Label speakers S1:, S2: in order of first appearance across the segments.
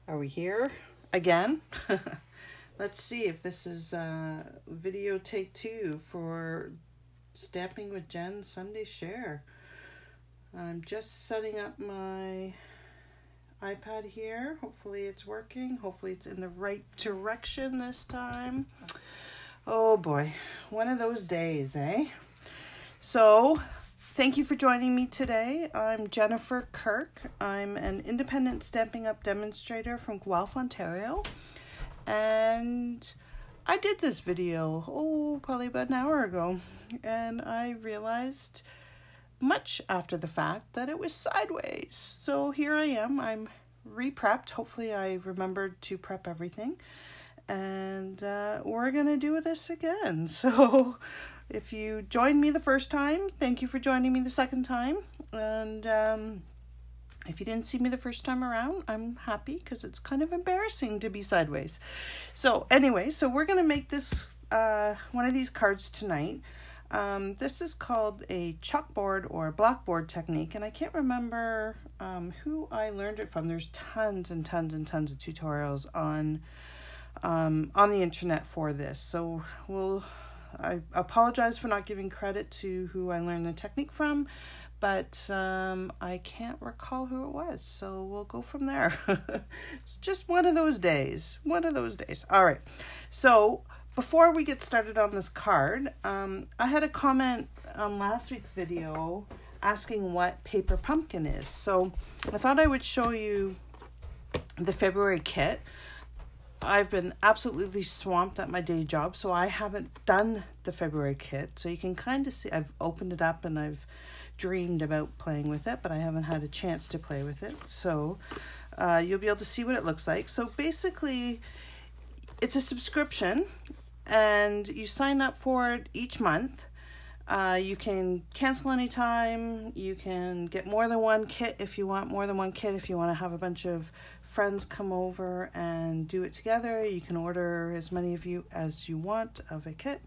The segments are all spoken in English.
S1: Are we here again? Let's see if this is video take 2 for Stamping with Jen Sunday Share. I'm just setting up my iPad here. Hopefully it's working. Hopefully it's in the right direction this time. Oh boy, one of those days, eh? So, thank you for joining me today. I'm Jennifer Kirk. I'm an independent Stampin' Up! Demonstrator from Guelph, Ontario. And I did this video, probably about an hour ago. And I realized much after the fact that it was sideways. So here I am. I'm re-prepped. Hopefully I remembered to prep everything. And we're going to do this again. So if you joined me the first time, thank you for joining me the second time. And if you didn't see me the first time around, I'm happy because it's kind of embarrassing to be sideways. So anyway, so we're going to make this one of these cards tonight. This is called a chalkboard or blackboard technique, and I can't remember who I learned it from. There's tons and tons and tons of tutorials on the internet for this. So I apologize for not giving credit to who I learned the technique from, but I can't recall who it was. So we'll go from there. It's just one of those days. All right. So before we get started on this card, I had a comment on last week's video asking what paper pumpkin is. So I thought I would show you the February kit. I've been absolutely swamped at my day job, so I haven't done the February kit. So you can kind of see, I've opened it up and I've dreamed about playing with it, but I haven't had a chance to play with it. So you'll be able to see what it looks like. So basically, it's a subscription, and you sign up for it each month. You can cancel anytime. You can get more than one kit if you want more than one kit. If you want to have a bunch of friends come over and do it together, you can order as many of you as you want of a kit.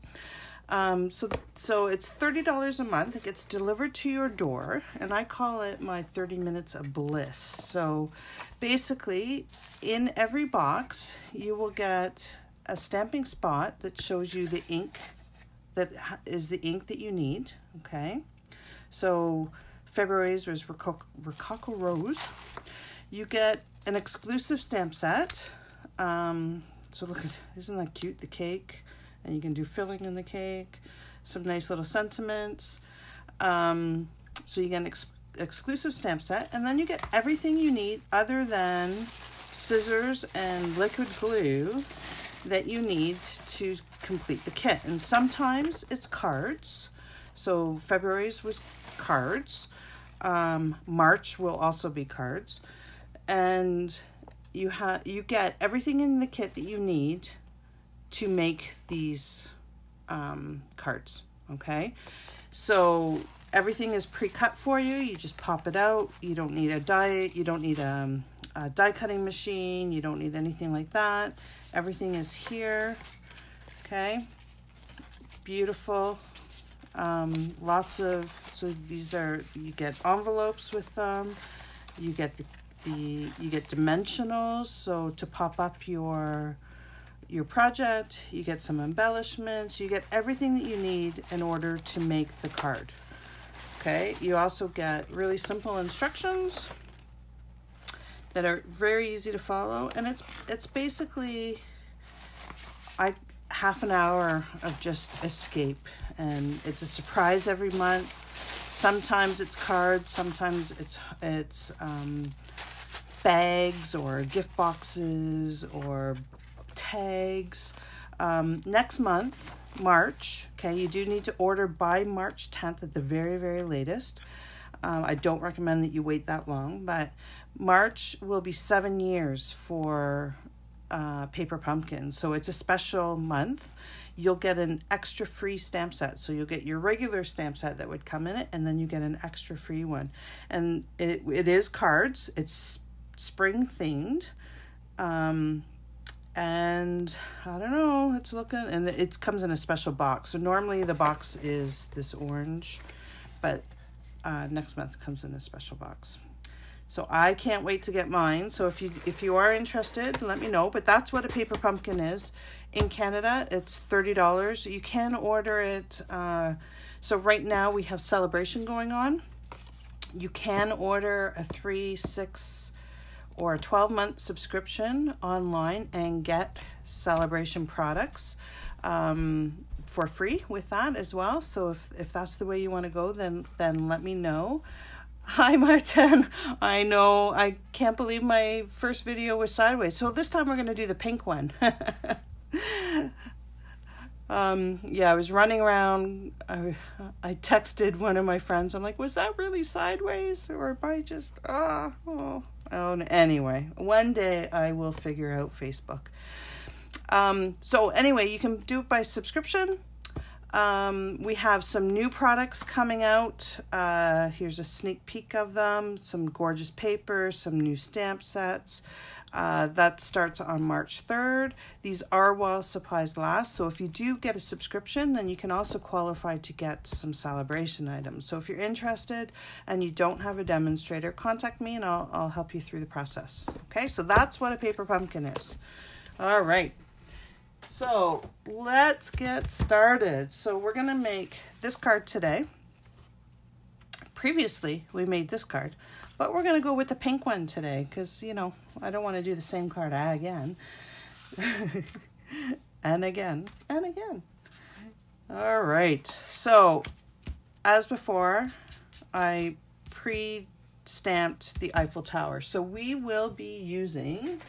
S1: So it's $30 a month. It gets delivered to your door, and I call it my 30 minutes of bliss. So basically, in every box, you will get a stamping spot that shows you the ink that is the ink that you need. Okay, so February's was Rococo Rose. You get an exclusive stamp set. So look at, isn't that cute, the cake? And you can do filling in the cake. Some nice little sentiments. So you get an exclusive stamp set, and then you get everything you need other than scissors and liquid glue that you need to complete the kit. And sometimes it's cards. So February's was cards. March will also be cards. And you get everything in the kit that you need to make these cards. Okay, so everything is pre-cut for you. You just pop it out. You don't need a die. You don't need a die cutting machine. You don't need anything like that. Everything is here. Okay, beautiful. Lots of, so these are, you get envelopes with them. You get you get dimensionals, so to pop up your project. You get some embellishments. You get everything that you need in order to make the card. Okay, you also get really simple instructions that are very easy to follow, and it's basically half an hour of just escape, and it's a surprise every month. Sometimes it's cards, sometimes it's bags or gift boxes or tags. Next month, March, okay, you do need to order by March 10th at the very, very latest. I don't recommend that you wait that long, but March will be 7 years for Paper Pumpkin. So it's a special month. You'll get an extra free stamp set. So you'll get your regular stamp set that would come in it, and then you get an extra free one. And it is cards. It's spring themed. And I don't know, it's looking, and it comes in a special box. So normally the box is this orange, but next month comes in a special box. So I can't wait to get mine. So if you are interested, let me know. But that's what a paper pumpkin is. In Canada, it's $30. You can order it. So right now we have Celebration going on. You can order a 3, 6, or a 12-month subscription online and get Celebration products for free with that as well. So if that's the way you want to go, then let me know. Hi Martin, I know, I can't believe my first video was sideways. So this time we're going to do the pink one. Yeah, I was running around. I texted one of my friends. I'm like, was that really sideways? Or am I just, anyway, one day I will figure out Facebook. So anyway, you can do it by subscription. We have some new products coming out. Here's a sneak peek of them. Some gorgeous paper, some new stamp sets. That starts on March 3rd. These are while supplies last. So if you do get a subscription, then you can also qualify to get some Celebration items. So if you're interested and you don't have a demonstrator, contact me and I'll help you through the process. Okay, so that's what a paper pumpkin is. All right. So let's get started. So we're going to make this card today. Previously, we made this card, but we're going to go with the pink one today because, you know, I don't want to do the same card again. and again, and again. All right. So as before, I pre-stamped the Eiffel Tower. So we will be using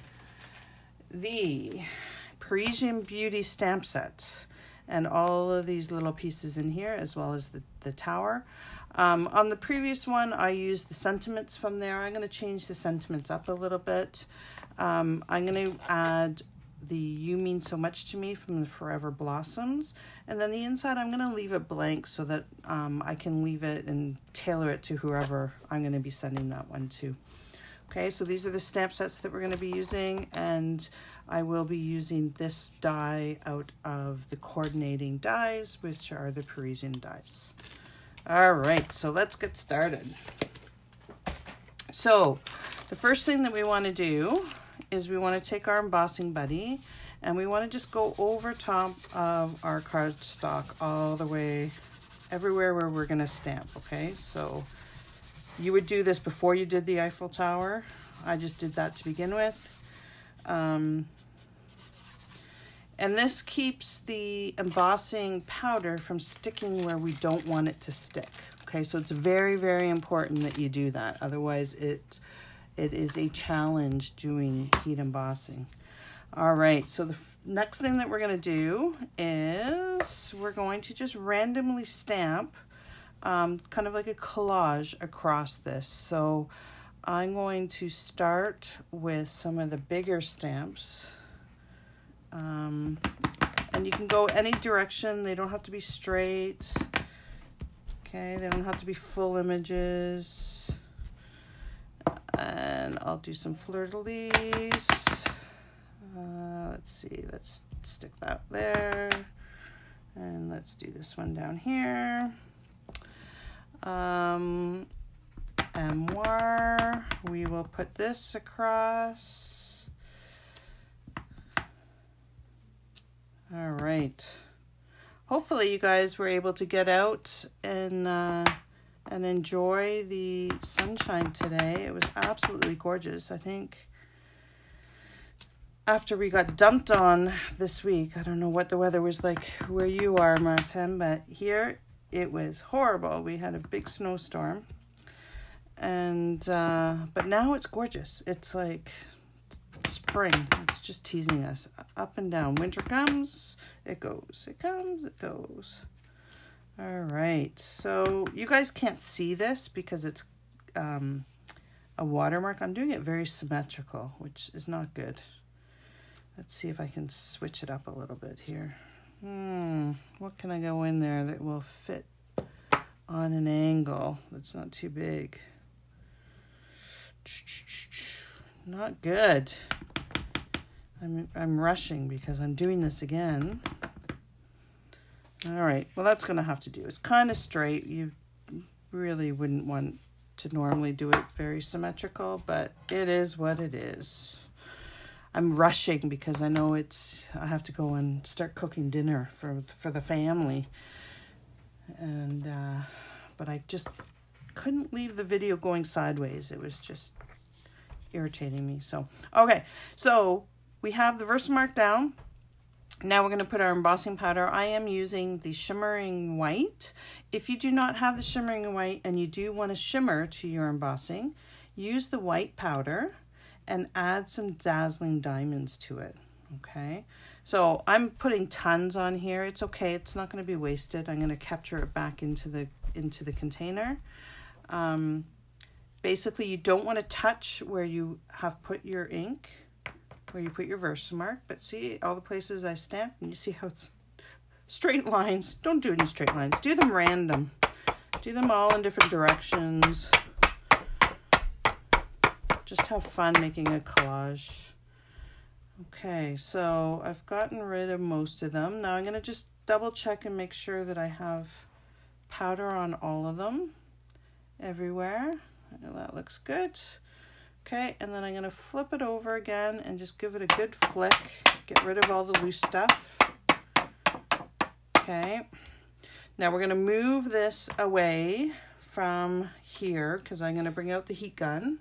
S1: the Parisian Beauty stamp sets and all of these little pieces in here, as well as the tower. On the previous one, I used the sentiments from there. I'm going to change the sentiments up a little bit. I'm going to add the You Mean So Much to Me from the Forever Blossoms. And then the inside, I'm going to leave it blank so that I can leave it and tailor it to whoever I'm going to be sending that one to. Okay, so these are the stamp sets that we're going to be using, and I will be using this die out of the coordinating dies, which are the Parisian dies. All right, so let's get started. So the first thing that we want to do is we want to take our embossing buddy and we want to just go over top of our cardstock all the way everywhere where we're going to stamp, okay? So you would do this before you did the Eiffel Tower. I just did that to begin with. And this keeps the embossing powder from sticking where we don't want it to stick. Okay, so it's very, very important that you do that. Otherwise, it is a challenge doing heat embossing. All right, so the next thing that we're going to do is we're going to just randomly stamp kind of like a collage across this. So I'm going to start with some of the bigger stamps. And you can go any direction. They don't have to be straight. Okay, they don't have to be full images. And I'll do some fleur-de-lis. Let's see, let's stick that there. And let's do this one down here. Armoire, we will put this across. All right. Hopefully you guys were able to get out and enjoy the sunshine today. It was absolutely gorgeous. I think after we got dumped on this week, I don't know what the weather was like where you are, Martin, but here it was horrible. We had a big snowstorm, and but now it's gorgeous. It's like spring. It's just teasing us up and down. Winter comes, it goes. It comes, it goes. All right. So you guys can't see this because it's a watermark. I'm doing it very symmetrical, which is not good. Let's see if I can switch it up a little bit here. What can I go in there that will fit on an angle that's not too big? Not good. I'm rushing because I'm doing this again. All right, well that's gonna have to do. It's kind of straight. You really wouldn't want to normally do it very symmetrical, but it is what it is. I'm rushing because I know I have to go and start cooking dinner for the family. And, but I just couldn't leave the video going sideways. It was just irritating me. So, okay. So we have the Versamark down. Now we're going to put our embossing powder. I am using the shimmering white. If you do not have the shimmering white and you do want to shimmer to your embossing, use the white powder and add some dazzling diamonds to it. Okay, so I'm putting tons on here. It's okay, it's not going to be wasted. I'm going to capture it back into the container. Basically, you don't want to touch where you have put your ink, where you put your Versamark, but see all the places I stamped, and you see how it's straight lines. Don't do it in straight lines. Do them random. Do them all in different directions. Just have fun making a collage. Okay, so I've gotten rid of most of them. Now I'm going to just double check and make sure that I have powder on all of them, everywhere. That looks good. Okay, and then I'm going to flip it over again and just give it a good flick. Get rid of all the loose stuff. Okay, now we're going to move this away from here because I'm going to bring out the heat gun.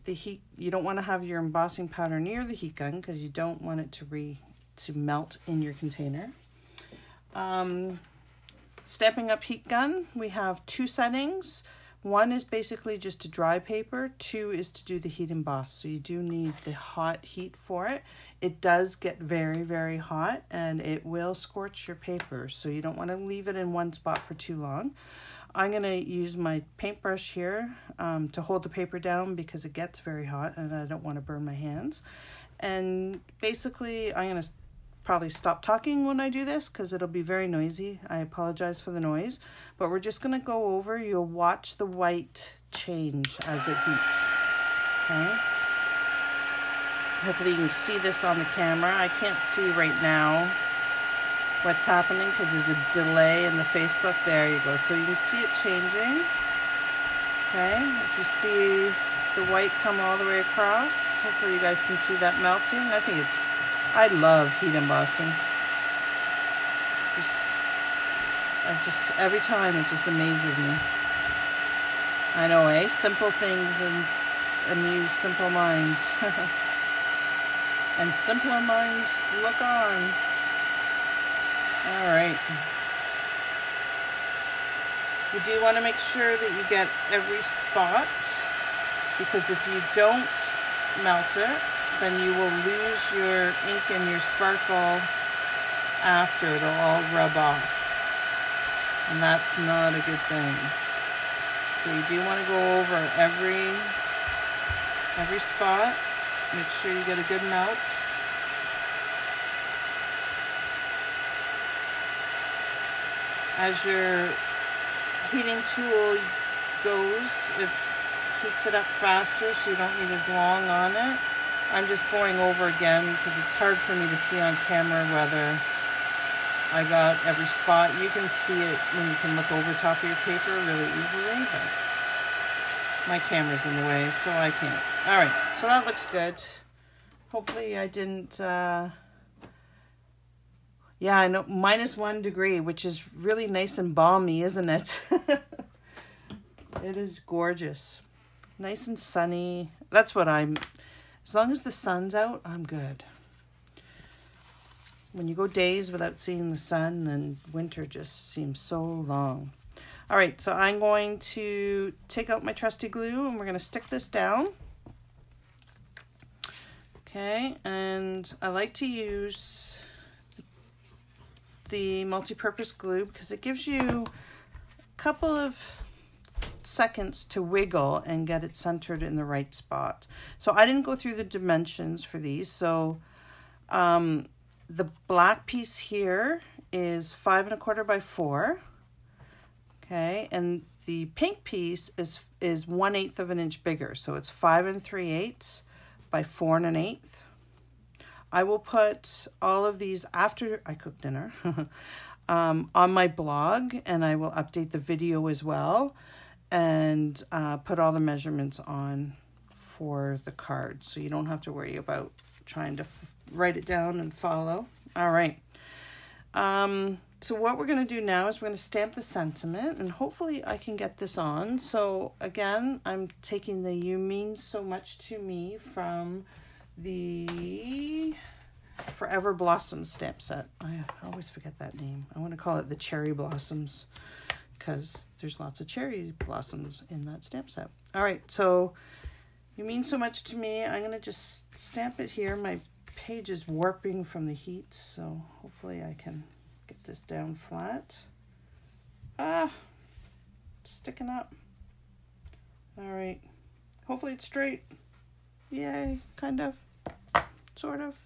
S1: You don't want to have your embossing powder near the heat gun because you don't want it to melt in your container. Stepping up heat gun, we have 2 settings. 1 is basically just to dry paper. 2 is to do the heat emboss. So you do need the hot heat for it. It does get very, very hot and it will scorch your paper. So you don't want to leave it in one spot for too long. I'm going to use my paintbrush here to hold the paper down because it gets very hot and I don't want to burn my hands. And basically, I'm going to probably stop talking when I do this because it'll be very noisy. I apologize for the noise, but we're just going to go over. You'll watch the white change as it heats. Okay. Hopefully you can see this on the camera. I can't see right now what's happening because there's a delay in the Facebook. There you go. So you can see it changing. Okay, if you see the white come all the way across, hopefully you guys can see that melting. I love heat embossing. Every time it just amazes me. I know, eh? Simple things and amuse simple minds. And simpler minds look on. All right. You do want to make sure that you get every spot, because if you don't melt it, then you will lose your ink and your sparkle after. It'll all rub off. And that's not a good thing. So you do want to go over every spot. Make sure you get a good melt. As your heating tool goes, it heats it up faster, so you don't need as long on it. I'm just going over again because it's hard for me to see on camera whether I got every spot. You can see it when you can look over top of your paper really easily, but my camera's in the way, so I can't. All right, so that looks good. Hopefully I didn't... Yeah, I know, -1 degree, which is really nice and balmy, isn't it? It is gorgeous. Nice and sunny. That's what as long as the sun's out, I'm good. When you go days without seeing the sun, then winter just seems so long. All right, so I'm going to take out my trusty glue and we're going to stick this down. Okay, and I like to use the multi-purpose glue because it gives you a couple of seconds to wiggle and get it centered in the right spot. So I didn't go through the dimensions for these. So the black piece here is 5 1/4 by 4. Okay, and the pink piece is 1/8 of an inch bigger. So it's 5 3/8 by 4 1/8. I will put all of these after I cook dinner on my blog, and I will update the video as well. and put all the measurements on for the card, so you don't have to worry about trying to write it down and follow. All right. So what we're going to do now is we're going to stamp the sentiment, and hopefully I can get this on. So again, I'm taking the You Mean So Much to Me from the Forever Blossoms stamp set. I always forget that name. I want to call it the Cherry Blossoms because there's lots of cherry blossoms in that stamp set. All right, so You Mean So Much to Me. I'm going to just stamp it here. My page is warping from the heat, so hopefully I can get this down flat. It's sticking up. All right, hopefully it's straight. Yay, kind of, sort of.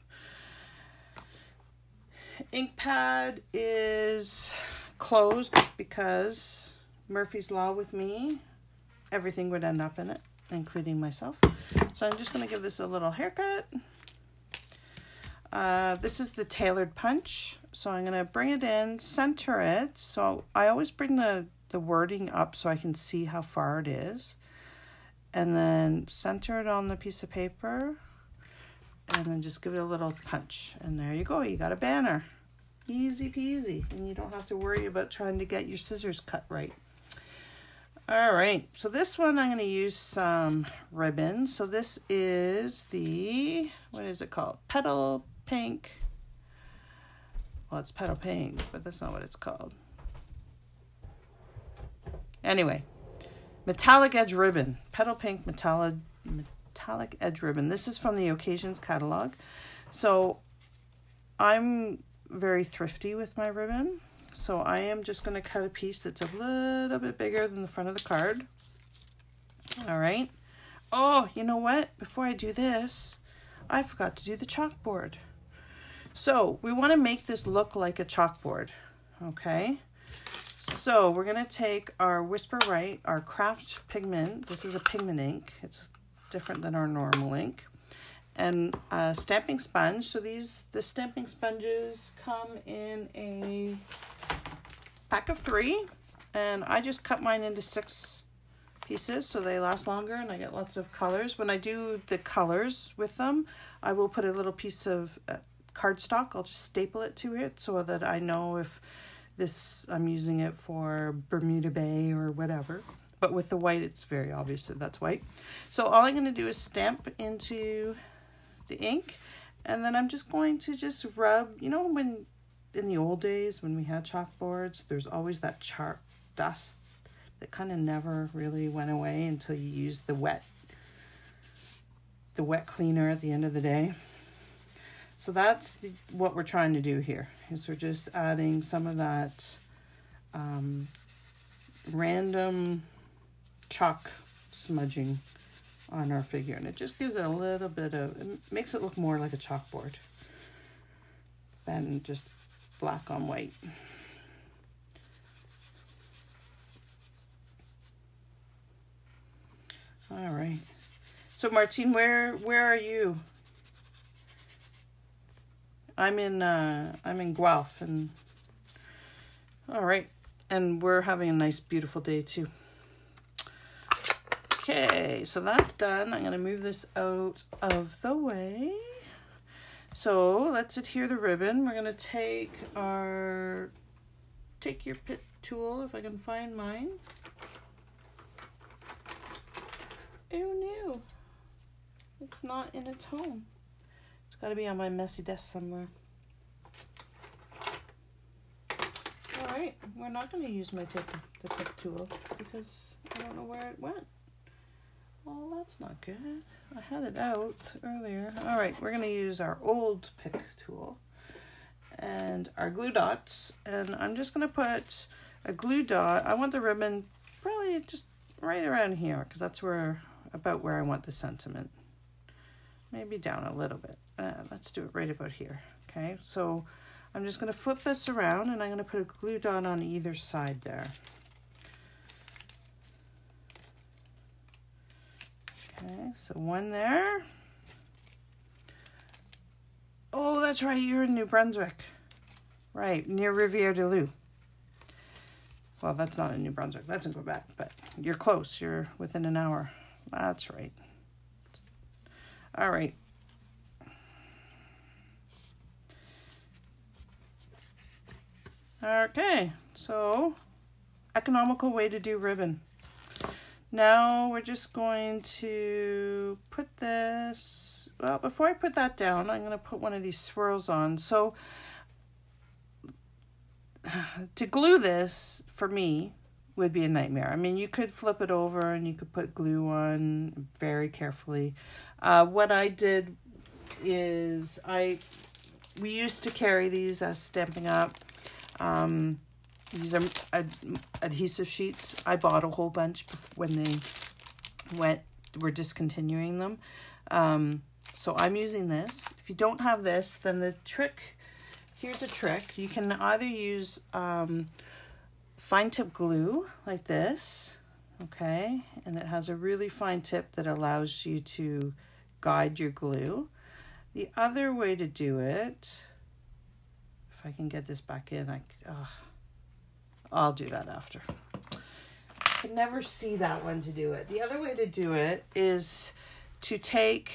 S1: Ink pad is closed because Murphy's Law with me, everything would end up in it, including myself. So I'm just going to give this a little haircut. This is the tailored punch, so I'm going to bring it in, center it. So I always bring the wording up so I can see how far it is, and then center it on the piece of paper, and then just give it a little punch, and there you go. You got a banner. Easy peasy, and you don't have to worry about trying to get your scissors cut right. All right, so this one I'm going to use some ribbon. So this is the, what is it called? Petal Pink. Well, it's Petal Pink, but that's not what it's called. Anyway, metallic edge ribbon. Petal Pink metallic edge ribbon. This is from the Occasions catalog. So I'm very thrifty with my ribbon. So I am just going to cut a piece that's a little bit bigger than the front of the card. All right. Oh, you know what? Before I do this, I forgot to do the chalkboard. So we want to make this look like a chalkboard. Okay. So we're going to take our Whisper Right, our craft pigment. This is a pigment ink. It's different than our normal ink. And a stamping sponge. So the stamping sponges come in a pack of 3, and I just cut mine into 6 pieces so they last longer and I get lots of colors. When I do the colors with them, I will put a little piece of cardstock. I'll just staple it to it so that I know if I'm using it for Bermuda Bay or whatever. But with the white, it's very obvious that that's white. So all I'm going to do is stamp into the ink, and then I'm just going to just rub, you know, when in the old days when we had chalkboards, there's always that chalk dust that kind of never really went away until you used the wet cleaner at the end of the day. So that's what we're trying to do here, is we're just adding some of that random chalk smudging on our figure, and it just gives it a little bit of, it makes it look more like a chalkboard than just black on white. All right. So Martine, where are you? I'm in Guelph, and all right, and we're having a nice beautiful day too. Okay, so that's done. I'm going to move this out of the way. So let's adhere the ribbon. We're going to take your pit tool, if I can find mine. Oh no, it's not in its home. It's got to be on my messy desk somewhere. All right, we're not going to use the pick tool because I don't know where it went. Oh, that's not good. I had it out earlier. All right, we're going to use our old pick tool and our glue dots. And I'm just going to put a glue dot. I want the ribbon probably just right around here because that's about where I want the sentiment. Maybe down a little bit. Let's do it right about here. Okay, so I'm just going to flip this around and I'm going to put a glue dot on either side there. Okay, so one there. Oh, that's right, you're in New Brunswick. Right, near Rivière-du-Loup. Well, that's not in New Brunswick, that's in Quebec, but You're close. You're within an hour. That's right. All right. Okay, so economical way to do ribbon. Now we're just going to put this, well, before I put that down, I'm going to put one of these swirls on. So to glue this, for me, would be a nightmare. I mean, you could flip it over and you could put glue on very carefully. What I did is we used to carry these as Stampin' Up. These are adhesive sheets. I bought a whole bunch when they were discontinuing them. So I'm using this. If you don't have this, then here's a trick. You can either use fine tip glue like this, okay? And it has a really fine tip that allows you to guide your glue. The other way to do it, if I can get this back in, I'll do that after. I can never see that one to do it. The other way to do it is to take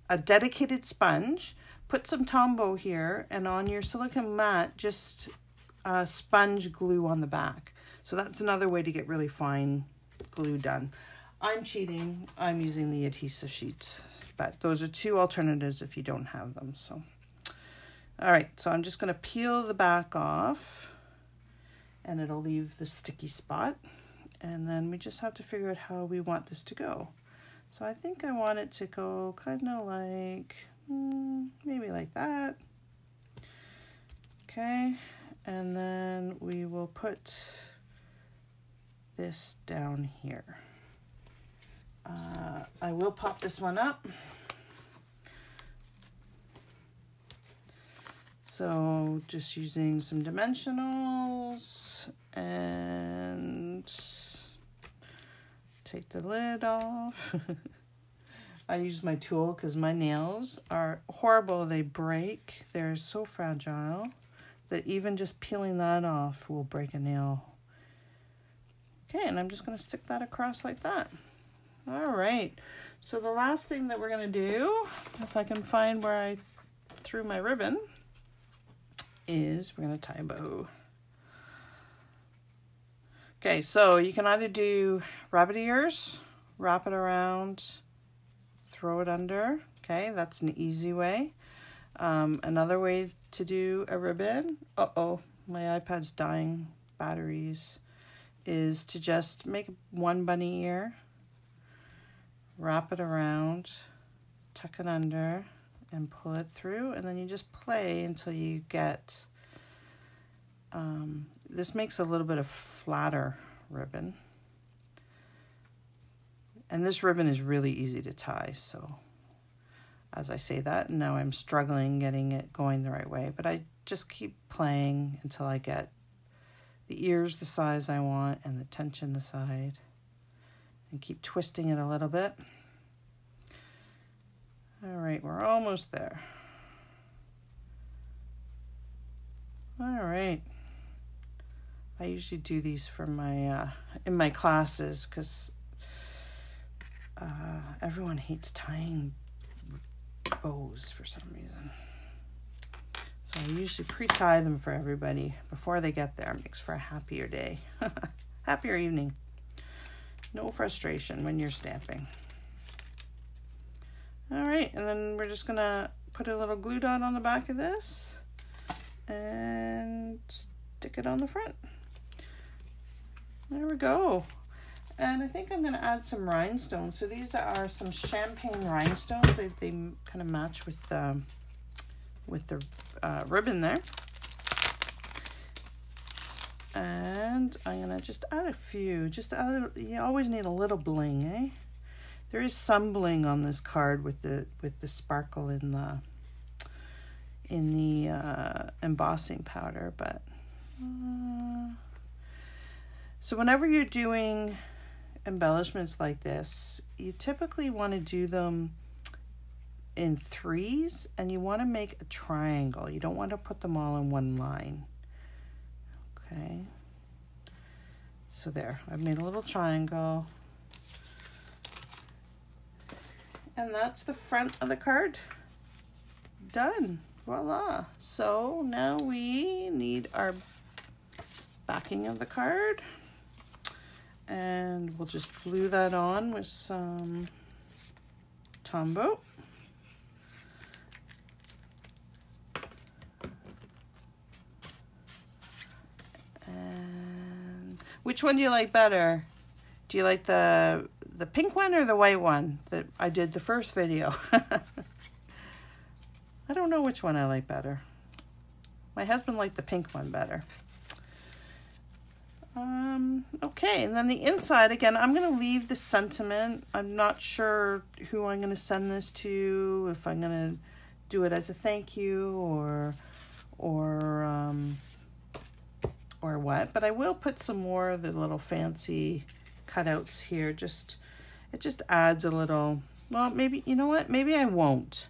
S1: a dedicated sponge, put some Tombow here, and on your silicone mat, just sponge glue on the back. So that's another way to get really fine glue done. I'm cheating. I'm using the adhesive sheets, but those are two alternatives if you don't have them. So, all right, so I'm just going to peel the back off, and it'll leave the sticky spot. And then we just have to figure out how we want this to go. So I think I want it to go kind of like, maybe like that. Okay, and then we will put this down here. I will pop this one up. So just using some dimensionals and take the lid off. I use my tool because my nails are horrible. They break. They're so fragile that even just peeling that off will break a nail. Okay, and I'm just going to stick that across like that. All right. So the last thing that we're going to do, if I can find where I threw my ribbon, is we're going to tie a bow. Okay, so you can either do rabbit ears, wrap it around, throw it under. Okay, that's an easy way. Another way to do a ribbon, my iPad's dying batteries, is to just make one bunny ear, wrap it around, tuck it under, and pull it through, and then you just play until you get, this makes a little bit of flatter ribbon. And this ribbon is really easy to tie, so as I say that, now I'm struggling getting it going the right way, but I just keep playing until I get the ears the size I want and the tension the side, and keep twisting it a little bit. All right, we're almost there. All right. I usually do these for my in my classes because everyone hates tying bows for some reason. So I usually pre-tie them for everybody before they get there. It makes for a happier day. Happier evening. No frustration when you're stamping. All right, and then we're just gonna put a little glue dot on the back of this and stick it on the front. There we go. And I think I'm gonna add some rhinestones. So these are some champagne rhinestones. They kind of match with the ribbon there. And I'm gonna just add a few. Just add, you always need a little bling, eh? There is some bling on this card with the sparkle in the embossing powder, but so whenever you're doing embellishments like this, you typically want to do them in threes, and you want to make a triangle. You don't want to put them all in one line. Okay. So there, I've made a little triangle. And that's the front of the card. Done. Voila. So now we need our backing of the card. And we'll just glue that on with some Tombow. And which one do you like better? Do you like the pink one or the white one that I did the first video? I don't know which one I like better. My husband liked the pink one better. Okay, and then the inside, again, I'm going to leave the sentiment. I'm not sure who I'm going to send this to, if I'm going to do it as a thank you or what, but I will put some more of the little fancy cutouts here. It just adds a little, well, maybe, you know what, maybe I won't.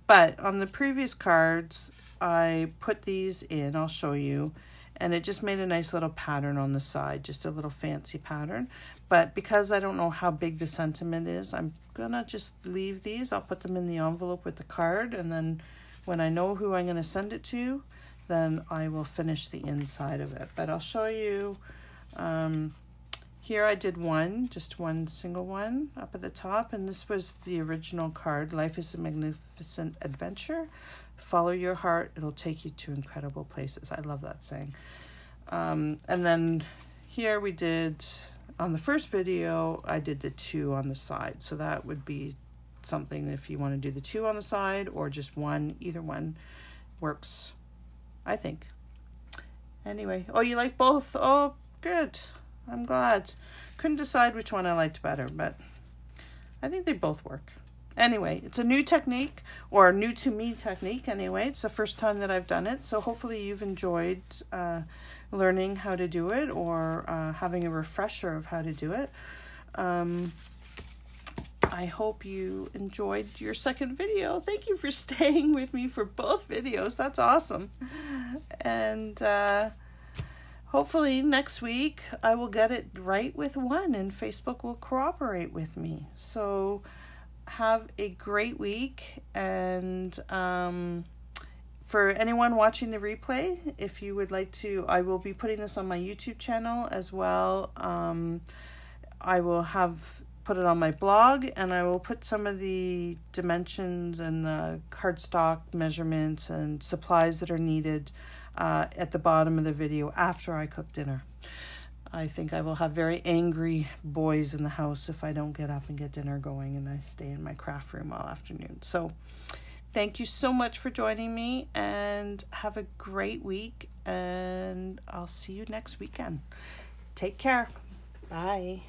S1: But on the previous cards, I put these in, I'll show you, and it just made a nice little pattern on the side, just a little fancy pattern. But because I don't know how big the sentiment is, I'm gonna just leave these. I'll put them in the envelope with the card, and then when I know who I'm gonna send it to, then I will finish the inside of it. But I'll show you, here I did just one single one up at the top, and this was the original card, Life is a Magnificent Adventure. Follow your heart, it'll take you to incredible places. I love that saying. And then here we did, on the first video, I did the 2 on the side. So that would be something if you want to do the 2 on the side or just one, either one works, I think. Anyway, oh, you like both? Oh, good. I'm glad. Couldn't decide which one I liked better, but I think they both work. Anyway, it's a new technique, or new to me technique anyway. It's the first time that I've done it, so hopefully you've enjoyed learning how to do it, or having a refresher of how to do it. I hope you enjoyed your second video. Thank you for staying with me for both videos. That's awesome. And hopefully next week I will get it right with one and Facebook will cooperate with me. So have a great week, and for anyone watching the replay, if you would like to, I will be putting this on my YouTube channel as well. I will put it on my blog, and I will put some of the dimensions and the cardstock measurements and supplies that are needed at the bottom of the video after I cook dinner. I think I will have very angry boys in the house if I don't get up and get dinner going and I stay in my craft room all afternoon. So thank you so much for joining me, and have a great week, and I'll see you next weekend. Take care. Bye.